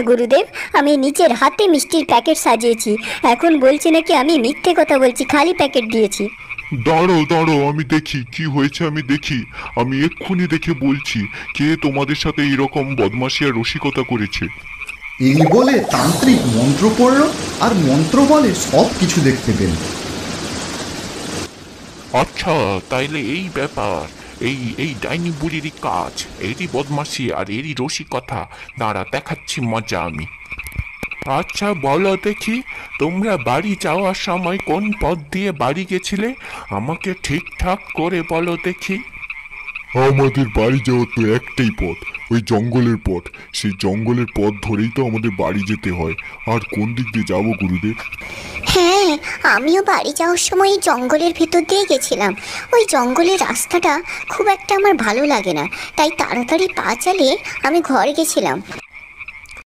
গুরুদেব, আমি নিজের হাতে মিষ্টির প্যাকেট সাজিয়েছি। এখন বলছে নাকি আমি মিথ্যে কথা বলছি, খালি প্যাকেট দিয়েছি। দাঁড়ো দাঁড়ো, আমি দেখি কি হয়েছে, আমি দেখি। আমি এক্ষুনি দেখে বলছি কে তোমাদের সাথে এরকম বদমাশি আর রসিকতা করেছে। এই বলে তান্ত্রিক মন্ত্র পড়ল, আর মন্ত্র বলে সব কিছু দেখতে পেল। আচ্ছা, তাইলে এই ব্যাপার। এই এই ডাইনি বুড়িরই কাজ, এরই বদমাশি আর এরই রসিকতা। দাঁড়া, দেখাচ্ছি মজা আমি। আচ্ছা বলো দেখি, তোমরা বাড়ি যাওয়ার সময় কোন পথ দিয়ে বাড়ি গেছিলে? আমাকে ঠিকঠাক করে বলো দেখি। আমাদের বাড়ি যাওয়ার তো একটাই পথ, ওই জঙ্গলের পথ। সেই জঙ্গলের পথ ধরেই তো আমাদের বাড়ি যেতে হয়। আর কোন দিক দিয়ে যাবো গুরুদেব? হ্যাঁ, আমিও বাড়ি যাওয়ার সময় এই জঙ্গলের ভেতর দিয়ে গেছিলাম। ওই জঙ্গলের রাস্তাটা খুব একটা আমার ভালো লাগে না, তাই তাড়াতাড়ি পা চালিয়ে আমি ঘরে গেছিলাম।